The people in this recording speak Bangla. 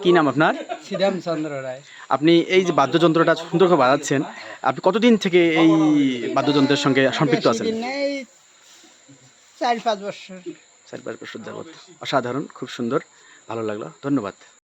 কি নাম আপনার? শ্রীরামচন্দ্র রায়। আপনি এই যে বাদ্যযন্ত্রটা সুন্দর করে বাজাচ্ছেন, আপনি কতদিন থেকে এই বাদ্যযন্ত্রের সঙ্গে সম্পৃক্ত বেশি আছেন? দিন নেই, 4-5 বছর। 4-5 বছর যাবত। অসাধারণ, খুব সুন্দর, ভালো লাগলো। ধন্যবাদ।